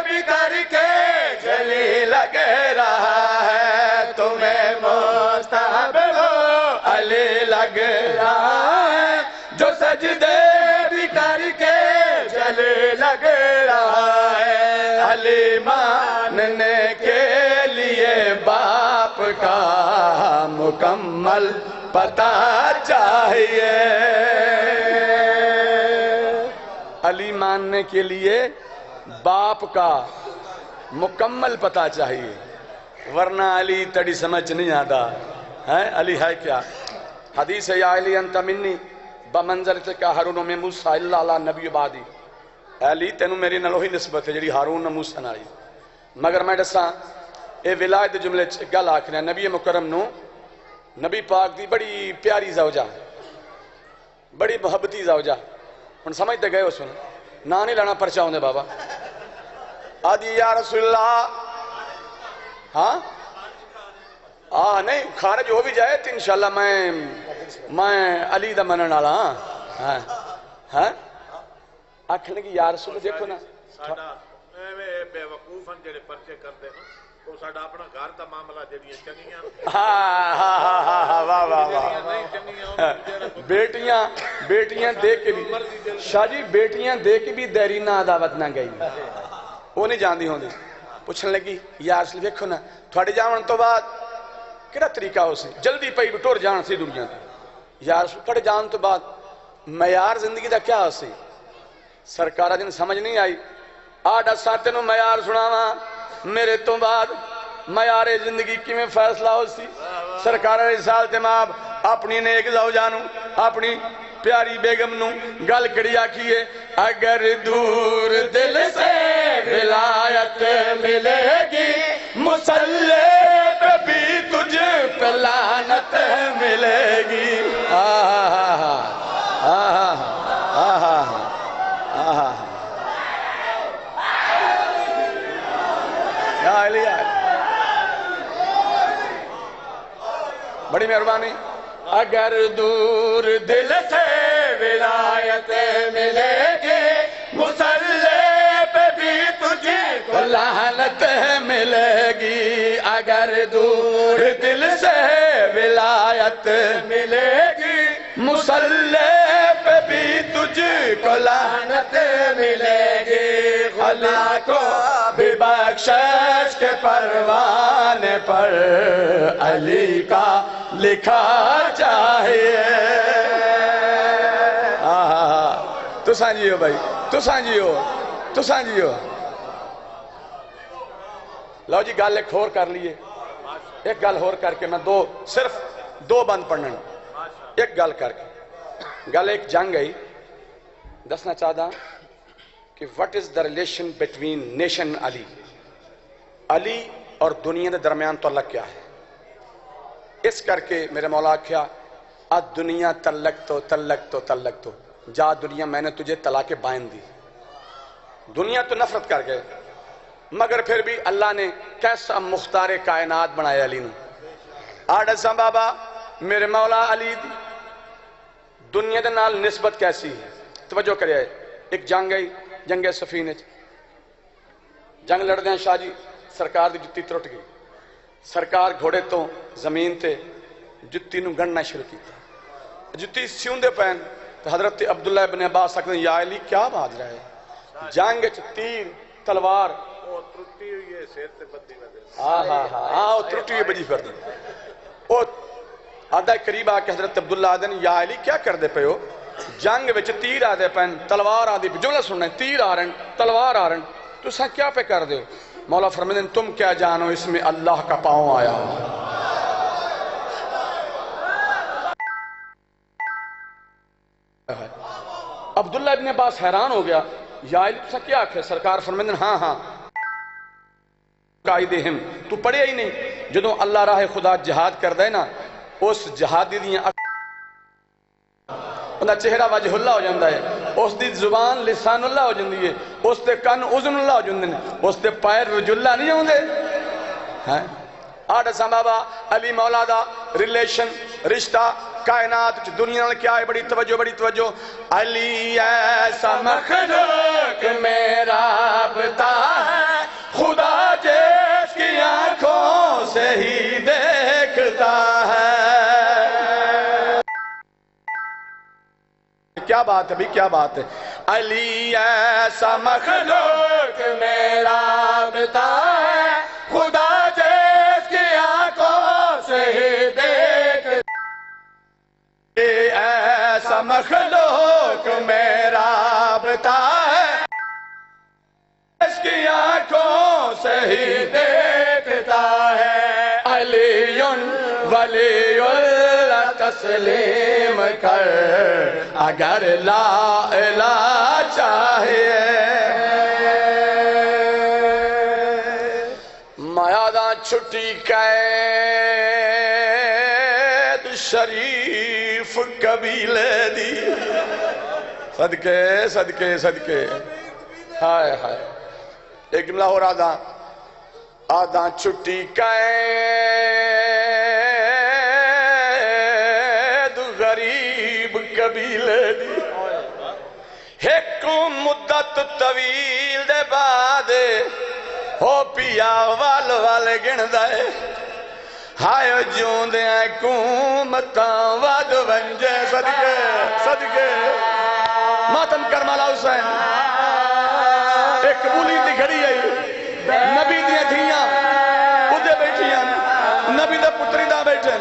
بھی کر کے جلی لگے رہا ہے، تمہیں مستحب وہ علی لگے رہا ہے جو سجدے بھی کر کے جلی لگے رہا ہے، علی ماننے کے لیے باپ کا مکمل پتہ چاہیے۔ علی ماننے کے لیے باپ کا مکمل پتہ چاہیے، ورنہ علی تڑی سمجھ نہیں آتا ہے۔ علی ہے کیا؟ حدیث ہے، یا علی انت منی بمنزلت کا ہارون میں موسیٰ اللہ علی نبی بعدی، علی تینوں میری نلوہی نسبت ہے جڑی ہارون موسیٰ نالی، مگر میں دساں اے ولایت جملے گل آکھنے نبی مکرم نو نبی پاک دی بڑی پیاری زوجہ، بڑی محبتی زوجہ، ہن سمجھتے گئے ہو، سن نا نہیں لانا پرچا ہوندے بابا، آدھی یا رسول اللہ، ہاں نہیں خارج ہو بھی جائے تو انشاءاللہ میں علی دا منن والا ہاں ہاں آکھنے کی یا رسول دیکھو نا ساڈا ایویں بے وقوف ہیں جڑے پرچے کرتے نا تو ساڈا اپنا گھر دا معاملہ جڑیاں چنگیاں ہاں واہ واہ واہ نہیں چنگیاں بیٹیاں دے کے بھی شاہ جی بیٹیاں دے کے بھی دیرینہ عداوت نہ گئی وہ نہیں جاندی ہوندی پوچھنے لگی یا رسول دیکھو نا تھوڑے جاون تو بعد کیڑا طریقہ ہو سی جلدی پئی ٹر جان سی دنیا تے یا رسول تھوڑے جان تو بعد معیار زندگی دا کیا ہو سی سرکارہ جن سمجھ نہیں آئی آڈا ساتھ نو معیار سناواں میرے تو بعد معیار زندگی کی میں فیصلہ ہو سی سرکارہ رسالت ماب اپنی نیک زوجانو اپنی پیاری بیگم نو گل کڑی آکھیے اگر دور دل سے ولایت ملے گی مسلح پہ بھی تجھ پہ لعنت ملے گی یا علی بڑی مہربانی اگر دور دل سے ولایت ملے گی مسلح پہ بھی تجھے کو لعنت ملے گی اگر دور دل سے ولایت ملے گی مسلح پہ بھی تجھے کو لعنت ملے گی خدا کو بھی بخشش کے پروانے پر علی کا لکھا چاہیے تو سانجیو بھائی تو سانجیو لو جی گل ایک ہور کر لیے ایک گل ہور کر کے میں صرف دو بند پڑھنا ایک گل کر کے گل ایک جنگ گئی دسنا چاہتا کہ what is the relation between nation علی اور دنیا دے درمیان تو اللہ کیا ہے اس کر کے میرے مولا کیا دنیا تلک تو جا دنیا میں نے تجھے طلاق بائن دی دنیا تو نفرت کر گئے مگر پھر بھی اللہ نے کیسا مختار کائنات بنایا علی نے آڈساں بابا میرے مولا علی دی دنیا دے نال نسبت کیسی ہے توجہ کرے ایک جنگ گئی جنگ سفینے جنگ لڑ دیں شاہ جی سرکار دی جتی ترٹ گئی سرکار گھوڑے تو زمین تے جتی نو گننا شروع کیتا جتی سیون دے پہن تو حضرت عبداللہ ابن عباس سکتے ہیں یا علی کیا باز رہا ہے جنگ تیر تلوار وہ ترٹی ہوئی ہے سیت تے بدی وجہ وہ ترٹی ہوئی بجی کر دی وہ آدھا قریب آ کے حضرت عبداللہ آدھن یا علی کیا کر دے پہ ہو جنگ وچ تیر آدھے پہن تلوار آدھی جملہ سننا ہے تیر آ رہن تلوار آ رہن تو سا کیا پہ کر دے ہو مولا فرمائیں تم کیا جانو اس میں اللہ کا پاؤں آیا عبداللہ ابن عباس حیران ہو گیا یا علی تو سا کیا آکھے سرکار فرمائیں ہاں قائدہم تو پڑھے ہی نہیں جدوں اللہ راہ خدا جہاد کر دے نا اس جہادی دیاں انہا چہرہ وجہ اللہ ہو جاندہ ہے اس دی زبان لسان اللہ ہو جاندی ہے اس دے کن اذن اللہ ہو جاندے ہیں اس دے پائر رج اللہ نہیں ہوندے آڈا سامبابا علی مولا دا ریلیشن رشتہ کائنات دنیا کیا ہے بڑی توجہ علی ایسا مخلوق میرا رابطہ ہے خدا جس کی آنکھوں سے ہی دیکھتا ہے کیا بات ہے بھی کیا بات ہے علی ایسا مخلوق میرا رابطہ ہے خدا جس کی آنکھوں سے ہی دیکھتا ایسا مخلوق میرا رابطہ ہے اس کی آنکھوں سے ہی دیکھتا ہے علی ولی اللہ تسلیم کر اگر لا الہ چاہیے میاداں چھٹی قید شریف قبیلے دی صدقے ہائے ایک جملہ ہو رہا آدھا چھٹی قید دی ایک مدت طویل دے بعد ہو پیا وال وال گن دے ہائے جون دے حکومتاں ود ونجے صدقے صدقے ماتم کرمالا حسین ایک قبولی دی گھڑی ہے نبی دیاں دھیاں ادھے بیٹھیاں نبی دے پتری دا بیٹھے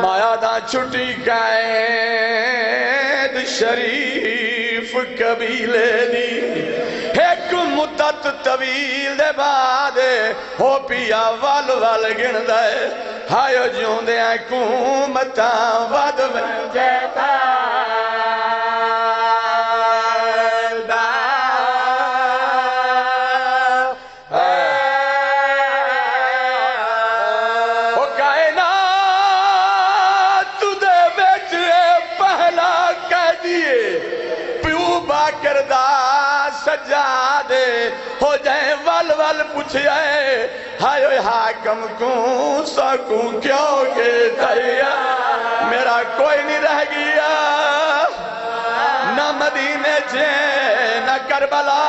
مایا دا چھٹی قائد شریف قبیلے دی ایک مدت طویل دے بعد ہو پیا وال وال گن دے ہائے جون دے حکومتاں ود ونجے سجادے ہو جائیں ول ول پوچھئے ہائے حاکم کوں سکوں کیوں کہ دریا میرا کوئی نہیں رہ گیا نہ مدینے جے نہ کربلا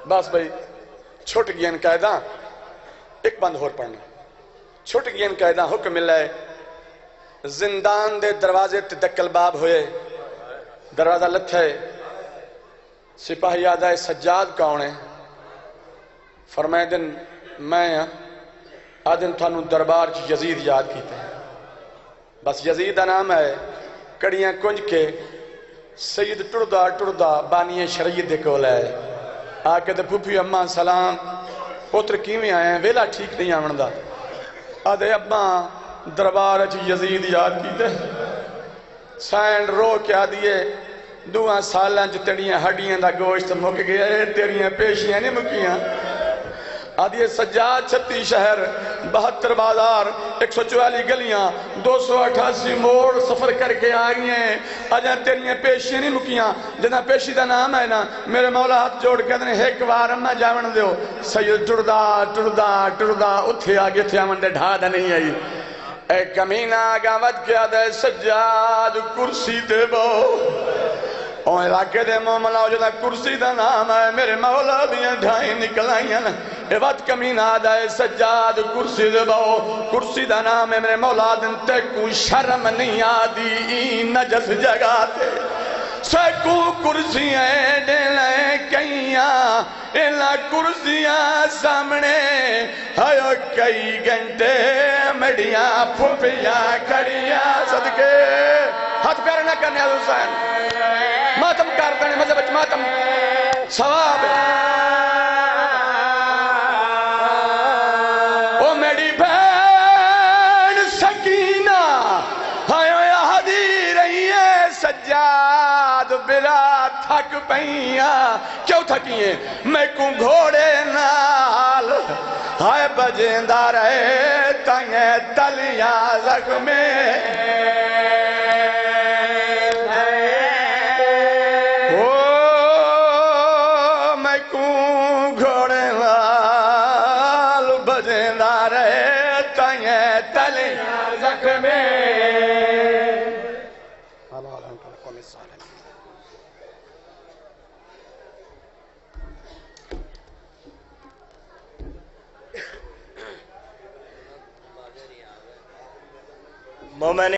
بس بھائی چھوٹ گیا ان قائدہ ایک بند ہور پڑھنا چھوٹ گیا ان قائدہ حکم ملا ہے زندان دے دروازے تے دکل باب ہوئے دروازہ لتھے سپاہی یاد آئے سجاد کون ہے فرمائے دن میں آدن تھانو دربار چ یزید یاد کیتے ہیں بس یزید کا نام ہے کڑیاں کنج کے سید ٹردہ بانی شریعت دے کول ہے آکے دے پھوپھی اماں سلام پوتر کیویں آئے ہیں ویلا ٹھیک نہیں آمندہ آدھے اباں دربار اچھ یزید یاد کیتے سائن رو کیا دیئے دوہاں سالاں چھ تیڑیاں ہڈیاں دا گوشت مک گیا ہے تیڑیاں پیشیاں نہیں مکیاں آدھیے سجاد 36 شہر 72 بازار 144 گلیاں 288 موڑ سفر کر کے آئی ہیں آجاں تیڑیاں پیشیاں نہیں مکیاں جنہاں پیشی دا نام ہے نا میرے مولا ہاتھ جوڑ کے دنے ایک بار امہ جاون دیو سید ٹردہ اتھے آگے تھے آمن دے ڈھا دا نہیں آئی اے کمینہ آگاوت کیا دے سجاد کرسی دے بو اور علاقے دے مومنہ ہو جدا کرسی دا نام ہے میرے مولا دیاں ڈھائیں نکل آئیاں اے وقت کمینہ دے سجاد کرسی دے بو کرسی دا نام ہے میرے مولا دن تے کو شرم نہیں آدی نجس جگہ تے سکو کرسیاں ڈیلیں کئیاں ایلا کرسیاں سامنے ہائیو کئی گھنٹے مڈیاں پھوپیاں کھڑیاں صدقے ہاتھ پیارے نہ کرنے حسین ماتم کارتانے مذہب اچھ ماتم ثواب او میری بہن سکینہ ہائیو یہدی رہی ہے سجاد بلا تھک پہیاں کیوں تھکیے میں کو گھوڑے نال ہائے بجیندہ رہے تائیں تلیاں زخمے میں کو گھوڑے نال بجیندہ رہے تائیں تلیاں زخمے مومن